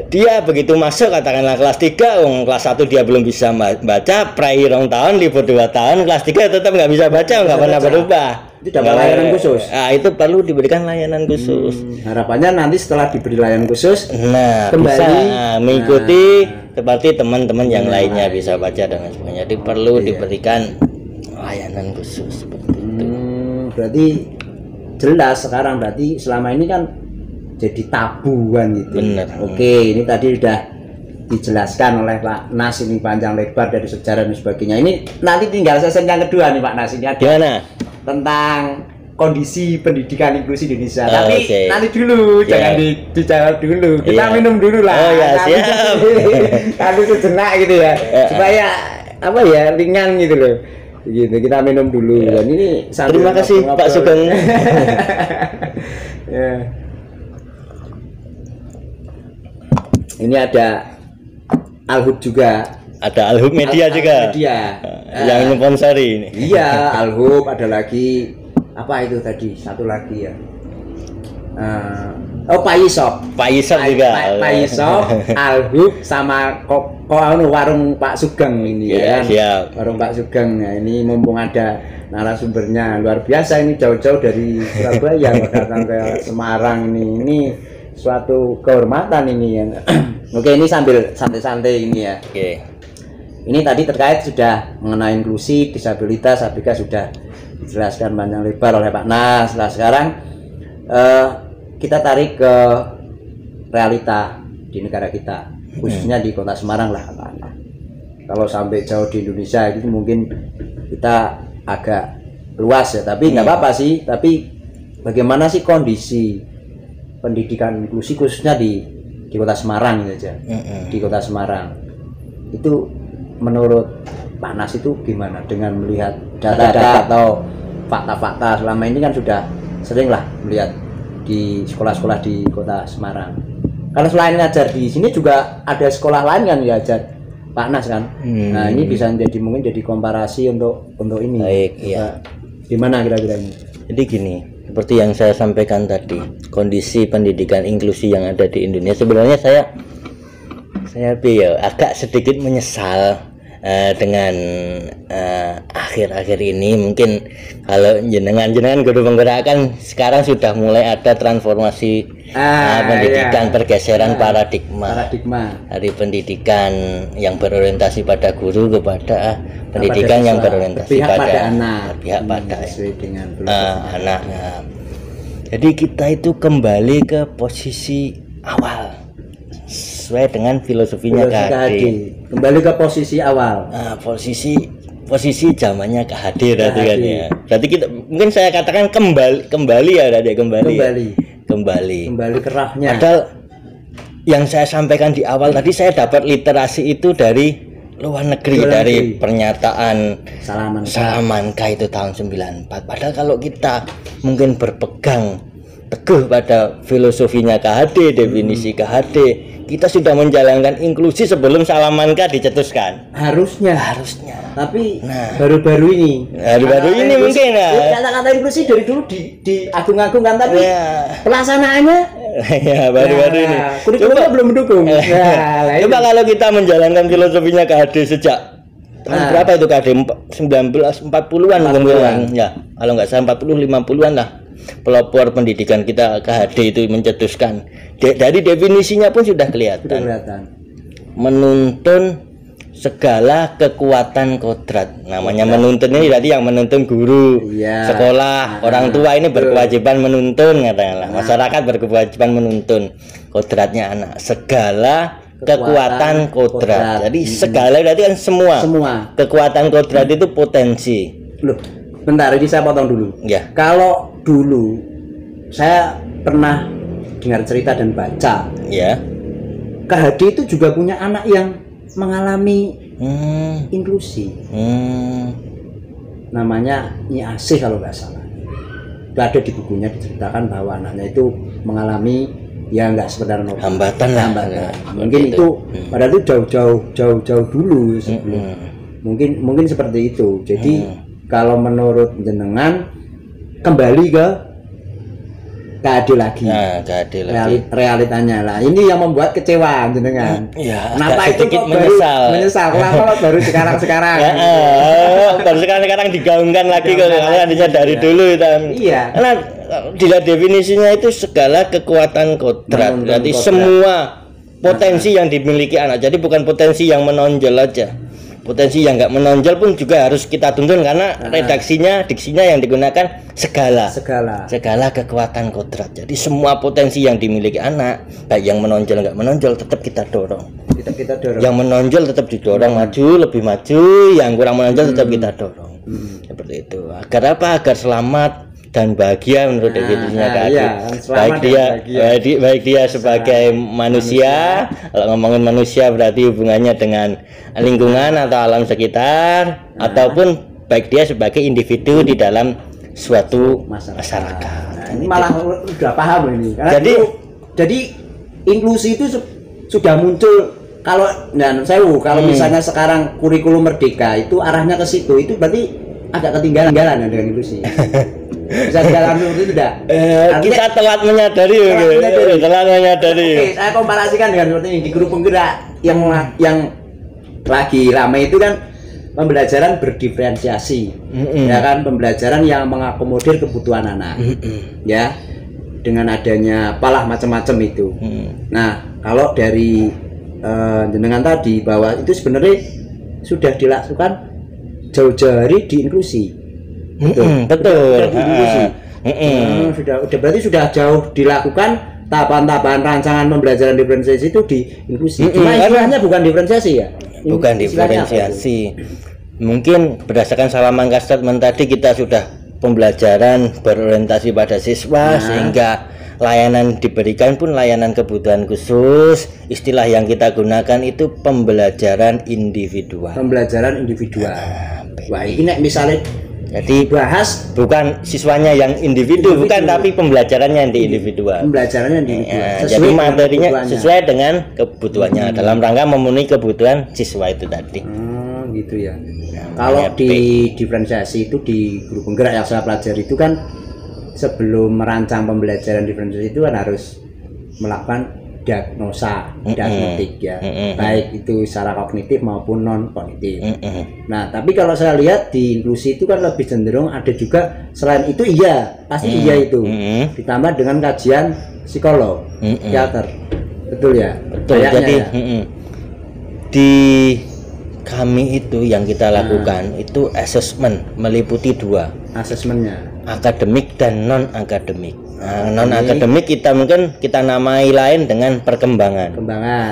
dia begitu masuk katakanlah kelas 3, kelas 1 dia belum bisa baca, prai 2 tahun, libur 2 tahun, kelas 3 tetap nggak bisa baca, nggak pernah berubah. Itu dapat layanan khusus. Itu perlu diberikan layanan khusus. Harapannya nanti setelah diberi layanan khusus, kembali bisa mengikuti seperti teman-teman yang lainnya bisa baca dan sebagainya. Jadi perlu diberikan layanan khusus seperti itu. Berarti jelas sekarang berarti selama ini kan jadi tabuan gitu. Bener. Oke, ini tadi udah dijelaskan oleh Pak Nas ini panjang lebar dari sejarah dan sebagainya. Ini nanti tinggal sesi yang kedua nih Pak Nas, ini ada tentang kondisi pendidikan inklusi di Indonesia. Tapi nanti dulu, jangan dijawab dulu. Kita minum dulu lah. Oh ya, siap. Kali sejenak gitu ya. Supaya ringan gitu loh. Gitu, kita minum dulu. Dan ini terima kasih Pak Sugeng. Ini ada Alhub juga. Ada Alhub Media juga. Yang sponsori ini. Iya, Alhub, ada lagi apa itu tadi? Satu lagi ya. Pak Isop juga. Pak Isop, Alhub sama warung Pak Sugeng ini ya kan. Warung Pak Sugeng. Nah, ini mumpung ada narasumbernya luar biasa, ini jauh-jauh dari Surabaya datang ke Semarang ini suatu kehormatan ini ya. Oke, ini sambil santai-santai ini ya. Ini tadi terkait sudah mengenai inklusi disabilitas, ABK sudah dijelaskan panjang lebar oleh Pak Nas. Nah, sekarang kita tarik ke realita di negara kita. khususnya di Kota Semarang lah katakanlah. Kalau sampai jauh di Indonesia itu mungkin kita agak luas ya, tapi nggak apa-apa sih. Tapi bagaimana sih kondisi pendidikan inklusi khususnya di Kota Semarang gitu aja. Di Kota Semarang itu menurut Pak Nas itu gimana dengan melihat data-data atau fakta-fakta selama ini kan sudah sering lah melihat di sekolah-sekolah di Kota Semarang. Kalau selain ngajar di sini juga ada sekolah lain kan ya ajar Pak Nas kan. Nah ini bisa jadi mungkin jadi komparasi untuk ini. Baik, iya. Gimana kira-kira ini? Jadi gini, seperti yang saya sampaikan tadi, kondisi pendidikan inklusi yang ada di Indonesia sebenarnya saya agak sedikit menyesal dengan akhir-akhir ini. Mungkin kalau jenengan guru penggerakkan sekarang sudah mulai ada transformasi pendidikan, pergeseran paradigma dari pendidikan yang berorientasi pada guru kepada pendidikan yang berorientasi pada anak, anak. Jadi kita itu kembali ke posisi awal sesuai dengan filosofinya KHD. Kembali ke posisi awal. Posisi zamannya KHD berarti kan ya. Berarti kita mungkin saya katakan kembali ya tadi kembali kerahnya. Padahal yang saya sampaikan di awal tadi saya dapat literasi itu dari luar negeri, dari pernyataan Salamanca itu tahun 94. Padahal kalau kita mungkin berpegang teguh pada filosofinya KHD, definisi KHD, kita sudah menjalankan inklusi sebelum Salamanca dicetuskan. Harusnya. Tapi baru-baru ini mungkin kata-kata inklusi dari dulu diagung-agungkan, tapi pelaksanaannya ya baru-baru ini. Kurikulumnya belum mendukung. Coba kalau kita menjalankan filosofinya KHD sejak tahun berapa itu KHD 1940-an mungkin ya. Kalau nggak salah 40-50-an lah. Pelopor pendidikan kita KHD itu mencetuskan. Dari definisinya pun sudah kelihatan. Menuntun segala kekuatan kodrat. Namanya menuntun ini berarti yang menuntun guru, sekolah, orang tua ini berkewajiban menuntun katakanlah. Masyarakat berkewajiban menuntun kodratnya anak. Segala kekuatan kodrat. Jadi segala berarti kan semua. Kekuatan kodrat itu potensi. Loh, bentar ini saya potong dulu. Ya. Kalau dulu saya pernah dengar cerita dan baca. Ya. KHD itu juga punya anak yang mengalami inklusi. Namanya Nyi Asih kalau nggak salah. Itu ada di bukunya diceritakan bahwa anaknya itu mengalami ya nggak sekedar hambatan. Mungkin itu padahal itu jauh dulu sebelum. Mungkin seperti itu. Jadi kalau menurut jenengan kembali ke KHD lagi. Realitanya lah. Ini yang membuat kecewa jenengan. Kenapa itu kok menyesal? Kenapa baru sekarang? Baru sekarang digaungkan lagi kalau dari dulu itu. Iya. Karena dilihat definisinya itu segala kekuatan kodrat. Jadi semua potensi yang dimiliki anak. Jadi bukan potensi yang menonjol aja. Potensi yang nggak menonjol pun juga harus kita tuntun karena diksinya yang digunakan segala kekuatan kodrat. Jadi semua potensi yang dimiliki anak, baik yang menonjol nggak menonjol, tetap kita dorong. Yang menonjol tetap didorong maju, lebih maju. Yang kurang menonjol tetap kita dorong. Seperti itu. Agar apa? Agar selamat dan bahagia menurut definisinya KHD. Baik dia sebagai manusia. Kalau ngomongin manusia berarti hubungannya dengan lingkungan atau alam sekitar, ataupun baik dia sebagai individu di dalam suatu masyarakat. Ini malah udah paham ini. Jadi inklusi itu sudah muncul. Kalau misalnya sekarang kurikulum merdeka itu arahnya ke situ, itu berarti agak ketinggalan dengan inklusi. Bisa jalan seperti itu tidak? Kita telat menyadari. Oke, saya komparasikan dengan seperti ini di guru penggerak yang lagi ramai itu kan pembelajaran berdiferensiasi, ya kan, pembelajaran yang mengakomodir kebutuhan anak, ya, dengan adanya apalah macam-macam itu. Nah, kalau dari jenengan tadi bahwa itu sebenarnya sudah dilakukan jauh-jauh hari di inklusi. Betul. Betul. Sudah berarti sudah jauh dilakukan tahapan-tahapan rancangan pembelajaran diferensiasi itu di inklusi. Cuma istilahnya bukan diferensiasi ya. Bukan diferensiasi. Mungkin berdasarkan Salamanca Statement tadi kita sudah pembelajaran berorientasi pada siswa sehingga layanan diberikan pun layanan kebutuhan khusus. Istilah yang kita gunakan itu pembelajaran individual. Pembelajaran individual. Wah, ini misalnya jadi bahas bukan siswanya yang individu, bukan, tapi pembelajarannya yang di individual. Pembelajarannya individual. Jadi materinya sesuai dengan kebutuhannya dalam rangka memenuhi kebutuhan siswa itu tadi. Gitu ya. Kalau di diferensiasi itu di guru penggerak yang saya pelajari itu kan sebelum merancang pembelajaran diferensiasi itu kan harus melakukan diagnostik ya, baik itu secara kognitif maupun non kognitif. Nah, tapi kalau saya lihat di inklusi itu kan lebih cenderung ada juga selain itu pasti itu ditambah dengan kajian psikolog, psikiater, betul ya? Betul. Jadi di kami itu yang kita lakukan itu asesmen meliputi 2 asesmennya, akademik dan non akademik. Non akademik kita namai lain dengan perkembangan.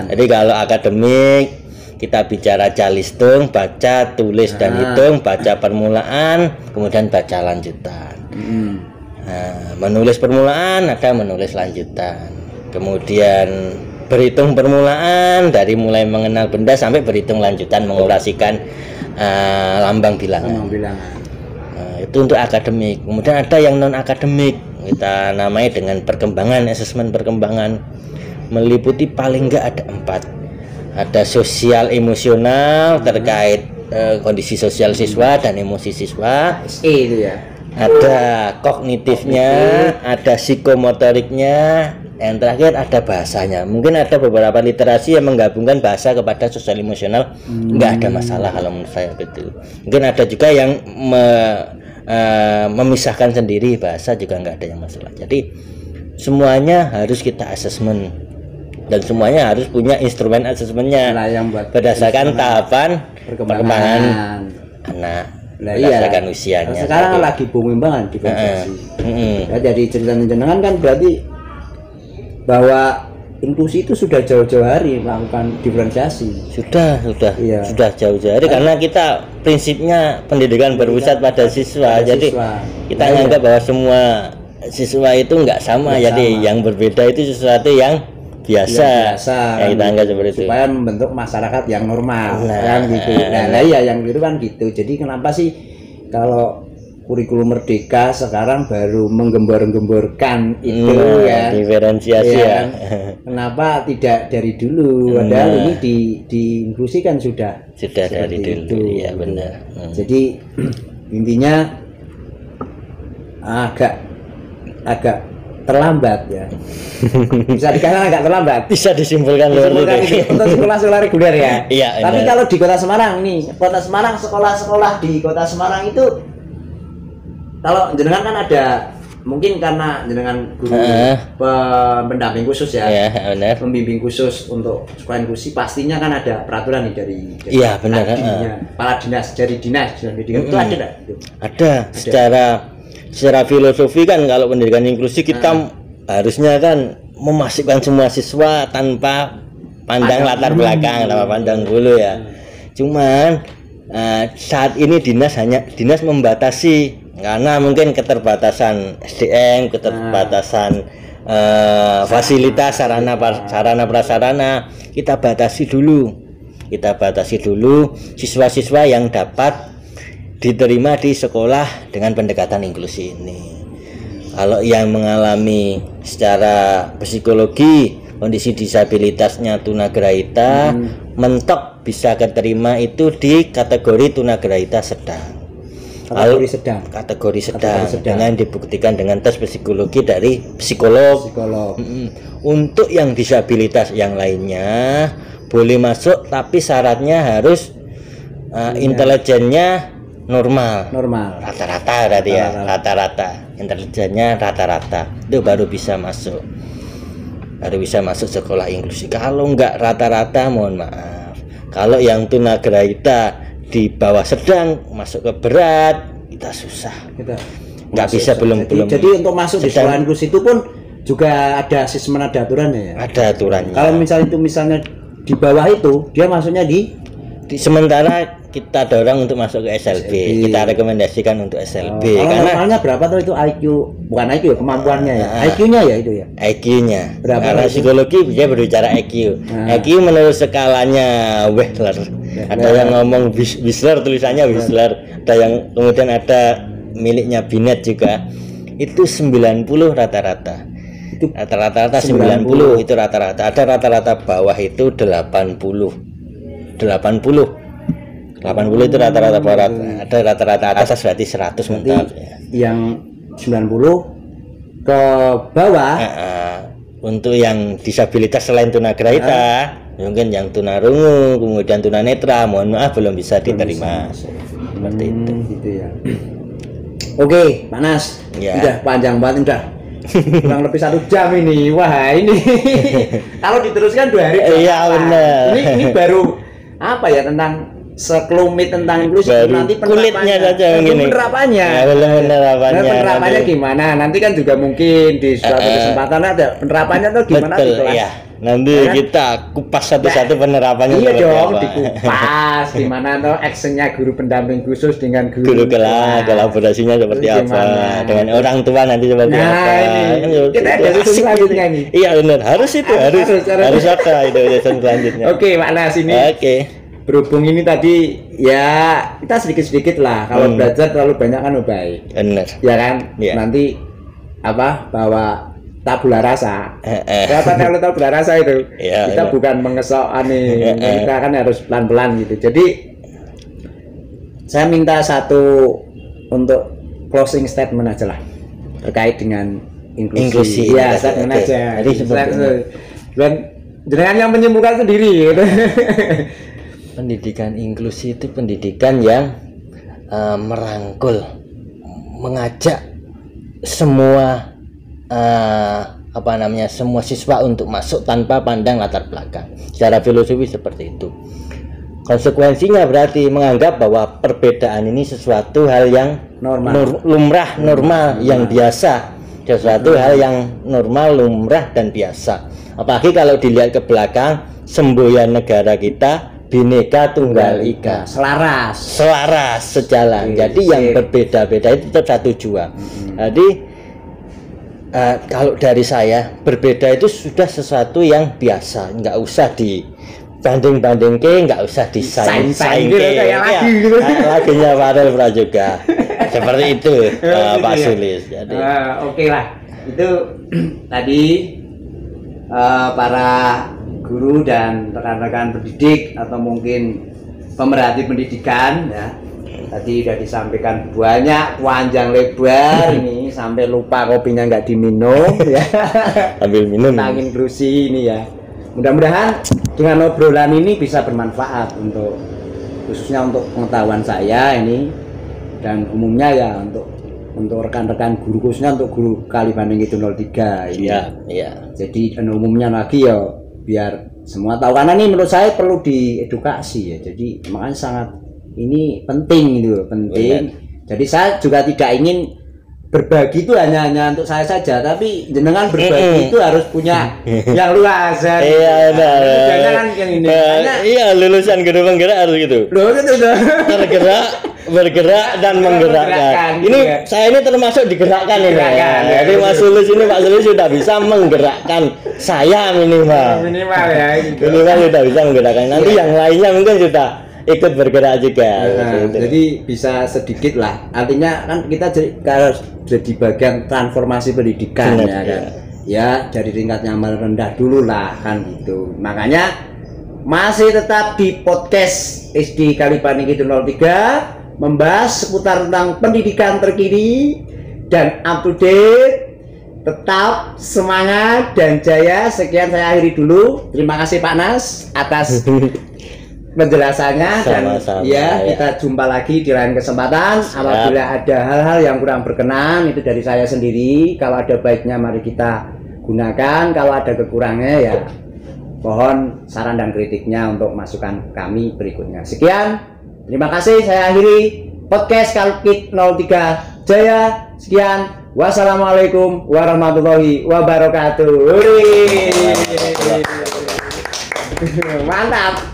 Jadi kalau akademik kita bicara calistung, baca, tulis dan hitung, baca permulaan, kemudian baca lanjutan. Menulis permulaan ada menulis lanjutan, kemudian berhitung permulaan dari mulai mengenal benda sampai berhitung lanjutan mengoperasikan lambang bilangan. Itu untuk akademik. Kemudian ada yang non akademik, kita namai dengan perkembangan, asesmen perkembangan, meliputi paling enggak ada 4. Ada sosial emosional terkait kondisi sosial siswa dan emosi siswa, itu ya. Ada kognitifnya, ada psikomotoriknya, yang terakhir ada bahasanya. Mungkin ada beberapa literasi yang menggabungkan bahasa kepada sosial emosional, nggak ada masalah kalau menurut saya gitu. Mungkin ada juga yang memisahkan sendiri, bahasa juga nggak ada yang masalah. Jadi semuanya harus kita asesmen dan semuanya harus punya instrumen asesmennya berdasarkan tahapan perkembangan anak, berdasarkan usianya. Sekarang lagi booming banget diferensiasi. Ya, jadi cerita jenengan kan berarti bahwa inklusi itu sudah jauh-jauh hari melakukan diferensiasi. Sudah jauh-jauh hari karena kita prinsipnya pendidikan berpusat pada siswa. Jadi kita menganggap bahwa semua siswa itu enggak sama. Jadi yang berbeda itu sesuatu yang biasa. Ya, kita anggap seperti itu. Supaya membentuk masyarakat yang normal, kan gitu. Yang gitu kan gitu. Jadi kenapa sih kalau kurikulum merdeka sekarang baru menggembor-gemborkan itu kan diferensiasi ya. Kenapa tidak dari dulu? Padahal ini diinklusikan sudah dari dulu ya, benar. Jadi intinya agak terlambat ya. Bisa dikatakan agak terlambat. Bisa disimpulkan itu untuk sekolah-sekolah reguler ya. Iya. Tapi kalau di Kota Semarang nih, Kota Semarang, sekolah-sekolah di Kota Semarang itu, kalau jenengan kan ada, mungkin karena jenengan guru pendamping khusus ya, pembimbing khusus untuk sekolah inklusi, pastinya kan ada peraturan nih dari iya benar, kepala dinas, dari dinas pendidikan itu ada nggak? Ada. Secara filosofi kan kalau pendidikan inklusi kita harusnya kan memasukkan semua siswa tanpa pandang latar belakang, tanpa pandang bulu ya. Cuman saat ini dinas membatasi karena mungkin keterbatasan SDM, keterbatasan fasilitas sarana prasarana. Kita batasi dulu siswa-siswa yang dapat diterima di sekolah dengan pendekatan inklusi ini. Kalau yang mengalami secara psikologi kondisi disabilitasnya tunagrahita, mentok bisa keterima itu di kategori tunagrahita sedang. Kategori sedang dengan dibuktikan dengan tes psikologi dari psikolog. Untuk yang disabilitas yang lainnya boleh masuk, tapi syaratnya harus intelijennya normal rata-rata berarti ya, rata-rata intelijennya rata-rata itu baru bisa masuk sekolah inklusi. Kalau enggak rata-rata, mohon maaf, kalau yang tunagrahita di bawah sedang masuk ke berat kita susah, nggak bisa. Belum jadi untuk masuk di sekolah inklusi itu pun juga ada sistem, ada aturannya ya. Ada aturannya. Kalau misalnya itu di bawah itu dia masuknya sementara kita dorong untuk masuk ke SLB. Kita rekomendasikan untuk SLB karena normalnya berapa tuh itu IQ, bukan IQ ya, kemampuannya ya. IQ-nya ya itu ya. IQ-nya. Berapa? Karena psikologi dia berbicara IQ. IQ menurut skalanya Wechsler. Ada yang ngomong Wechsler, tulisannya Wechsler. Ada yang kemudian ada miliknya Binet juga. Itu 90 rata-rata. Itu rata-rata 90 itu rata-rata. Ada rata-rata bawah itu 80 itu rata-rata barat. Ada rata-rata atas berarti 100 mental. Yang 90 ke bawah untuk yang disabilitas selain tunagrahita, mungkin yang tunarungu, kemudian tunanetra, mohon maaf belum bisa diterima. Seperti itu. Gitu ya. Oke, Panas. Ya. Udah panjang banget udah. Kurang lebih 1 jam ini. Wah, ini kalau diteruskan 2 hari. Iya benar. Ini baru apa ya, tentang sekelumit tentang inklusi, nanti kulitnya saja penerapannya. Penerapannya gimana? Nanti kan juga mungkin di suatu kesempatan ada penerapannya tuh gimana di kelas. Iya. Nanti kita kupas satu-satu penerapannya. Iya dong, dikupas gimana tuh actionnya guru pendamping khusus dengan guru kelas, kolaborasinya seperti apa, dengan orang tua nanti seperti apa. Ini kita ada sesi selanjutnya nih. Iya benar, harus ada itu sesi selanjutnya. Oke, Pak Nas ini. Oke. Berhubung ini tadi ya kita sedikit-sedikit lah, kalau belajar terlalu banyak kan baik. Benar. Ya kan? Ya. Nanti bawa tabula rasa. Kalau tabula rasa itu ya, kita bukan mengesok kita kan harus pelan-pelan gitu. Jadi saya minta satu untuk closing statement aja lah terkait dengan inklusi. Ya, statement aja. Jadi dengan yang menyembuhkan sendiri gitu. Pendidikan inklusi itu pendidikan yang merangkul, mengajak semua semua siswa untuk masuk tanpa pandang latar belakang. Secara filosofi seperti itu. Konsekuensinya berarti menganggap bahwa perbedaan ini sesuatu hal yang normal, yang biasa, sesuatu hal yang normal, lumrah dan biasa. Apalagi kalau dilihat ke belakang, semboyan negara kita Bhinneka Tunggal Ika, selaras sejalan. Jadi yang berbeda-beda itu tetap satu jua. Jadi kalau dari saya, berbeda itu sudah sesuatu yang biasa, nggak usah dibanding-banding nggak usah disaing lagunya Farel Prajoga seperti itu. Pak Sulis. Jadi oke lah, itu tadi para guru dan rekan-rekan pendidik atau mungkin pemerhati pendidikan ya, tadi sudah disampaikan banyak panjang lebar ini sampai lupa kopinya nggak diminum ya. Ambil minum tangin inklusi ini ya. Mudah-mudahan dengan obrolan ini bisa bermanfaat untuk khususnya untuk pengetahuan saya ini dan umumnya ya untuk rekan-rekan guru, khususnya untuk guru Kalibanding itu 03 ini. Iya. Jadi umumnya lagi ya biar semua tahu, karena ini menurut saya perlu diedukasi ya. Jadi makanya sangat ini penting gitu, penting. Jadi saya juga tidak ingin berbagi itu hanya untuk saya saja, tapi jenengan berbagi itu harus punya yang luas. Iya, jangan yang ini. Iya, lulusan guru penggerak harus gitu. Loh, gitu. Bergerak dan menggerakkan. Ini saya ini termasuk digerakkan ini. Jadi Mas Sulus ini, Pak Sulus sudah bisa menggerakkan saya minimal. Minimal ya. Gitu. Minimal sudah bisa menggerakkan. Nanti yang lainnya mungkin sudah ikut bergerak juga. Jadi bisa sedikit lah. Artinya kan kita harus jadi bagian transformasi pendidikan. Benar, ya kan. Ya dari tingkat yang rendah dulu lah kan gitu. Makanya masih tetap di podcast SD Kalibanding itu 03 membahas seputar tentang pendidikan terkini dan up to date. Tetap semangat dan jaya. Sekian saya akhiri dulu. Terima kasih Pak Nas atas penjelasannya. Sama-sama, dan kita jumpa lagi di lain kesempatan. Apabila ada hal-hal yang kurang berkenan itu dari saya sendiri. Kalau ada baiknya mari kita gunakan. Kalau ada kekurangnya ya mohon saran dan kritiknya untuk masukan kami berikutnya. Sekian. Terima kasih, saya akhiri podcast Kalkit 03 Jaya. Sekian. Wassalamualaikum warahmatullahi wabarakatuh. Mantap.